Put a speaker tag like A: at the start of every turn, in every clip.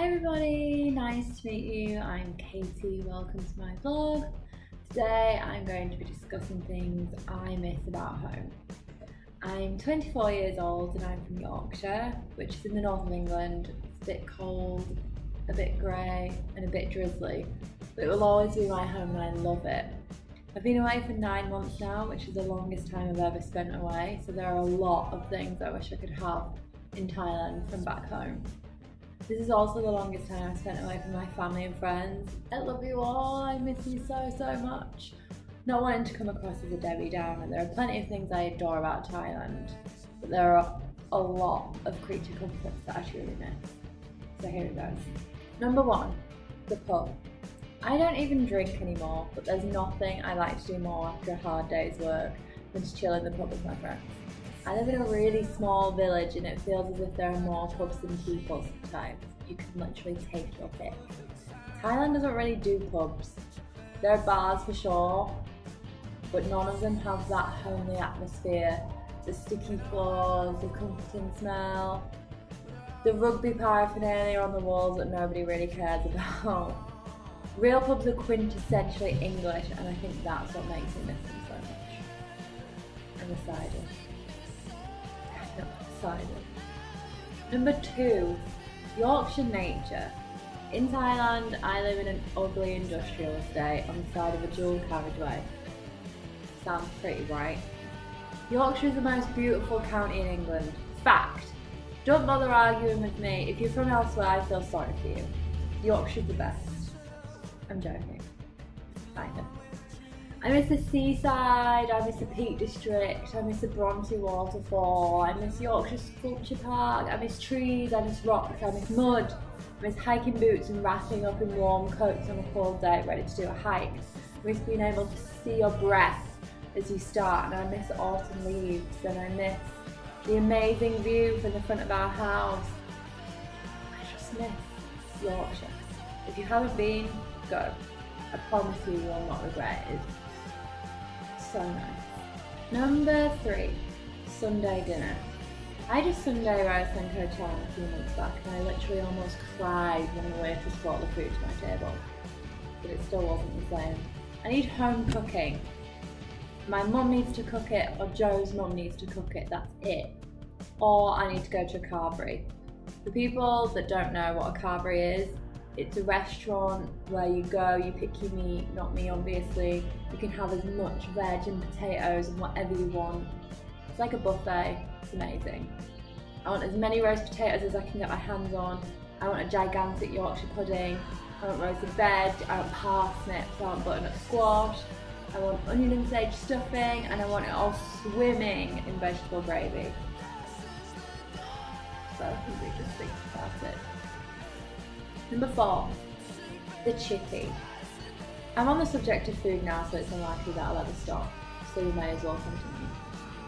A: Hi everybody, nice to meet you. I'm Katie, welcome to my vlog. Today I'm going to be discussing things I miss about home. I'm 24 years old and I'm from Yorkshire, which is in the north of England. It's a bit cold, a bit grey and a bit drizzly, but it will always be my home and I love it. I've been away for 9 months now, which is the longest time I've ever spent away, so there are a lot of things I wish I could have in Thailand from back home. This is also the longest time I've spent away from my family and friends. I love you all, I miss you so much. Not wanting to come across as a Debbie Downer, there are plenty of things I adore about Thailand, but there are a lot of creature comforts that I truly miss. So here it goes. Number 1, the pub. I don't even drink anymore, but there's nothing I like to do more after a hard day's work than to chill in the pub with my friends. I live in a really small village and it feels as if there are more pubs than people sometimes. You can literally take your pick. Thailand doesn't really do pubs. There are bars for sure, but none of them have that homely atmosphere. The sticky floors, the comforting smell, the rugby paraphernalia on the walls that nobody really cares about. Real pubs are quintessentially English and I think that's what makes me miss them so much. And the cider. Number 2, Yorkshire nature. In Thailand, I live in an ugly industrial estate on the side of a dual carriageway. Sounds pretty, right? Yorkshire is the most beautiful county in England. Fact. Don't bother arguing with me. If you're from elsewhere, I feel sorry for you. Yorkshire's the best. I'm joking. Kinda. I miss the seaside, I miss the Peak District, I miss the Bronte Waterfall, I miss Yorkshire Sculpture Park, I miss trees, I miss rocks, I miss mud, I miss hiking boots and wrapping up in warm coats on a cold day ready to do a hike. I miss being able to see your breath as you start, and I miss autumn leaves, and I miss the amazing view from the front of our house. I just miss Yorkshire. If you haven't been, go. I promise you will not regret it. It's so nice. Number 3, Sunday dinner. I had a Sunday roast and Coachella a few months back and I literally almost cried when the waitress brought the food to my table. But it still wasn't the same. I need home cooking. My mum needs to cook it or Joe's mum needs to cook it, that's it. Or I need to go to a carvery. For people that don't know what a carvery is, it's a restaurant where you go, you pick your meat, not me obviously. You can have as much veg and potatoes and whatever you want. It's like a buffet, it's amazing. I want as many roast potatoes as I can get my hands on. I want a gigantic Yorkshire pudding. I want roasted veg, I want parsnips, I want butternut squash. I want onion and sage stuffing and I want it all swimming in vegetable gravy. So hungry just thinking about it. Number 4, the chippy. I'm on the subject of food now, so it's unlikely that I'll ever stop, so we may as well continue.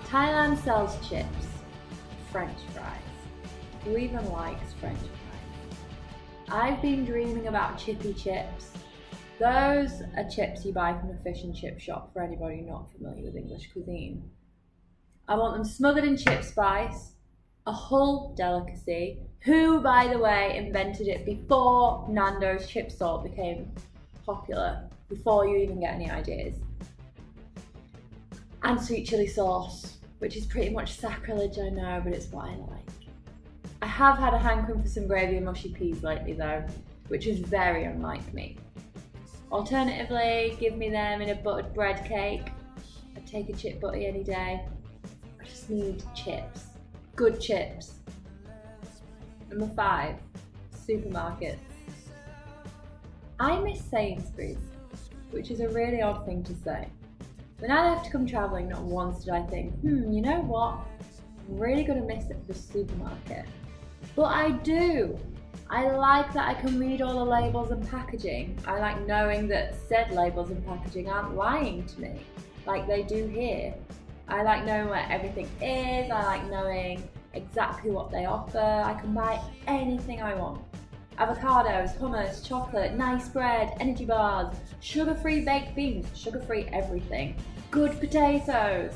A: Thailand sells chips, French fries. Who even likes French fries? I've been dreaming about chippy chips. Those are chips you buy from a fish and chip shop for anybody not familiar with English cuisine. I want them smothered in chip spice, a Hull delicacy, who, by the way, invented it before Nando's chip salt became popular, before you even get any ideas. And sweet chilli sauce, which is pretty much sacrilege, I know, but it's what I like. I have had a hankering for some gravy and mushy peas lately though, which is very unlike me. Alternatively, give me them in a buttered bread cake. I'd take a chip butty any day. I just need chips. Good chips. Number 5, supermarkets. I miss Sainsbury's, which is a really odd thing to say. When I left to come travelling, not once did I think, you know what? I'm really going to miss the supermarket. But I do. I like that I can read all the labels and packaging. I like knowing that said labels and packaging aren't lying to me, like they do here. I like knowing where everything is. I like knowing exactly what they offer. I can buy anything I want. Avocados, hummus, chocolate, nice bread, energy bars, sugar-free baked beans, sugar-free everything, good potatoes.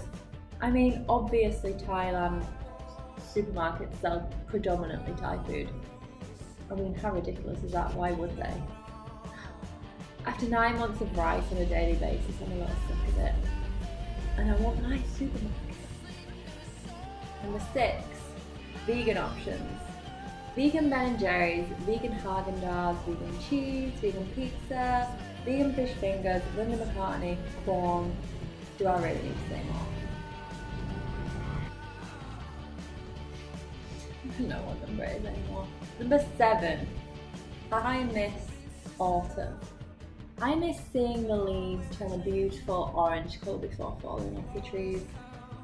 A: I mean, obviously Thailand supermarkets sell predominantly Thai food. I mean, how ridiculous is that? Why would they? After 9 months of rice on a daily basis, I'm a little sick of it. And I want nice supermarkets. Number 6, vegan options. Vegan Ben & Jerry's, vegan Haagen-Dazs, vegan cheese, vegan pizza, vegan fish fingers, Linda McCartney, corn. Do I really need to say more? I don't know what number it is anymore. Number 7, I miss autumn. I miss seeing the leaves turn a beautiful orange colour before falling off the trees.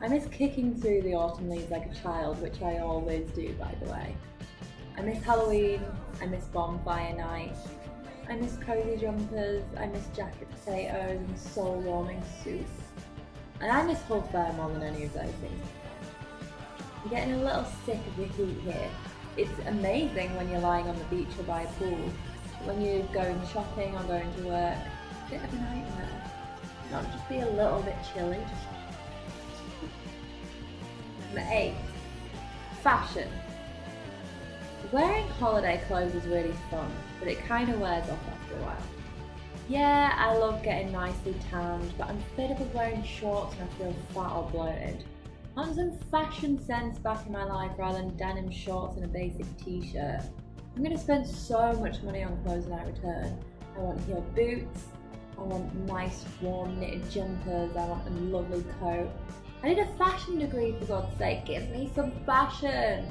A: I miss kicking through the autumn leaves like a child, which I always do, by the way. I miss Halloween, I miss bonfire night, I miss cozy jumpers, I miss jacket potatoes and soul warming soup. And I miss Hull Fair more than any of those things. I'm getting a little sick of the heat here. It's amazing when you're lying on the beach or by a pool. When you're going shopping or going to work, a bit of a nightmare. Not just be a little bit chilly. Number 8, fashion. Wearing holiday clothes is really fun, but it kind of wears off after a while. Yeah, I love getting nicely tanned, but I'm fed up of wearing shorts and I feel fat or bloated. I want some fashion sense back in my life rather than denim shorts and a basic t-shirt. I'm going to spend so much money on clothes when I return. I want heeled boots, I want nice warm knitted jumpers, I want a lovely coat. I need a fashion degree, for God's sake, give me some fashion!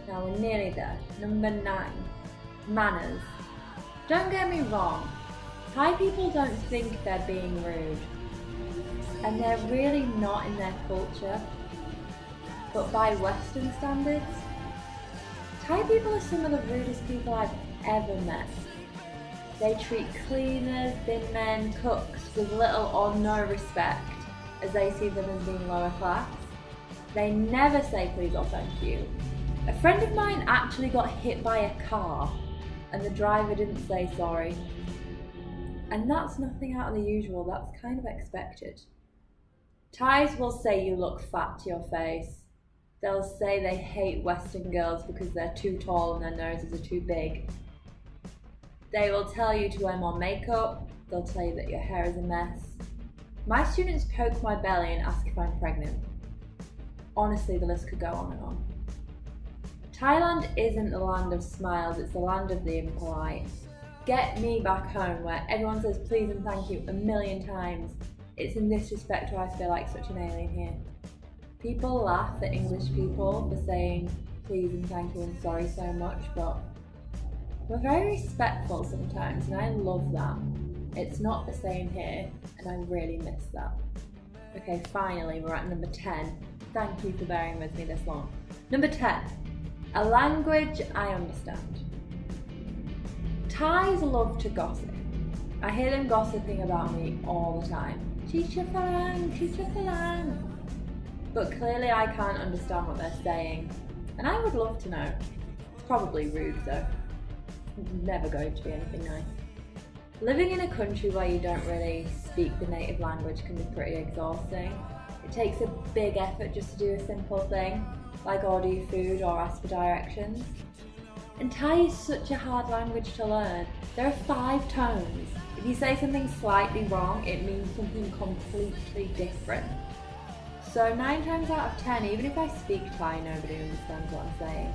A: Now we're nearly there. Number 9, manners. Don't get me wrong, Thai people don't think they're being rude. And they're really not in their culture. But by Western standards, Thai people are some of the rudest people I've ever met. They treat cleaners, bin men, cooks with little or no respect, as they see them as being lower class. They never say please or thank you. A friend of mine actually got hit by a car and the driver didn't say sorry. And that's nothing out of the usual, that's kind of expected. Thais will say you look fat to your face. They'll say they hate Western girls because they're too tall and their noses are too big. They will tell you to wear more makeup. They'll tell you that your hair is a mess. My students poke my belly and ask if I'm pregnant. Honestly, the list could go on and on. Thailand isn't the land of smiles, it's the land of the impolite. Get me back home where everyone says please and thank you a million times. It's in this respect where I feel like such an alien here. People laugh at English people for saying please and thank you and sorry so much, but we're very respectful sometimes and I love that. It's not the same here and I really miss that. Okay, finally we're at number 10. Thank you for bearing with me this long. Number 10, a language I understand. Thais love to gossip. I hear them gossiping about me all the time. Chicha Falang, Chicha Falang. But clearly I can't understand what they're saying. And I would love to know. It's probably rude though. Never going to be anything nice. Living in a country where you don't really speak the native language can be pretty exhausting. It takes a big effort just to do a simple thing, like order your food or ask for directions. And Thai is such a hard language to learn. There are 5 tones. If you say something slightly wrong, it means something completely different. So 9 times out of 10, even if I speak Thai, nobody understands what I'm saying.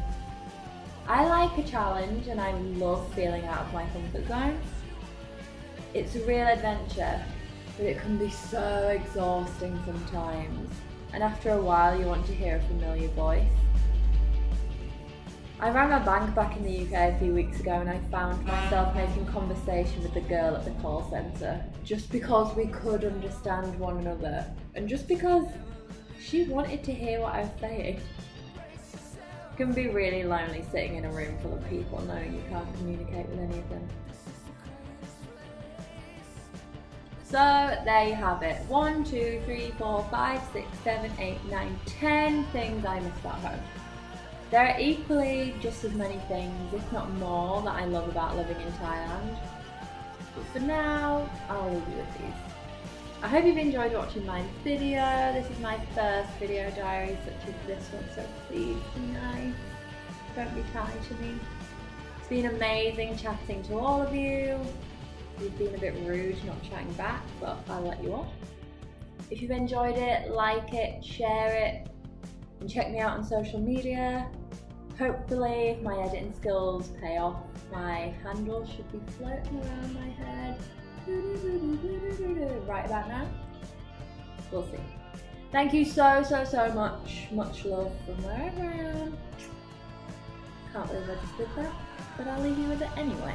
A: I like a challenge and I love feeling out of my comfort zone. It's a real adventure, but it can be so exhausting sometimes. And after a while, you want to hear a familiar voice. I ran my bank back in the UK a few weeks ago and I found myself making conversation with the girl at the call centre just because we could understand one another and just because she wanted to hear what I was saying. It can be really lonely sitting in a room full of people knowing you can't communicate with any of them. So there you have it. 1, 2, 3, 4, 5, 6, 7, 8, 9, 10 things I missed at home. There are equally just as many things, if not more, that I love about living in Thailand. But for now, I'll leave you with these. I hope you've enjoyed watching my video. This is my first video diary such as this one, so please be nice. Don't be Thai to me. been amazing chatting to all of you. You've been a bit rude not chatting back, but I'll let you off. If you've enjoyed it, like it, share it, and check me out on social media. Hopefully, if my editing skills pay off, my handle should be floating around my head right about now. We'll see. Thank you so much. Much love from wherever I am. Can't believe I just did that, but I'll leave you with it anyway.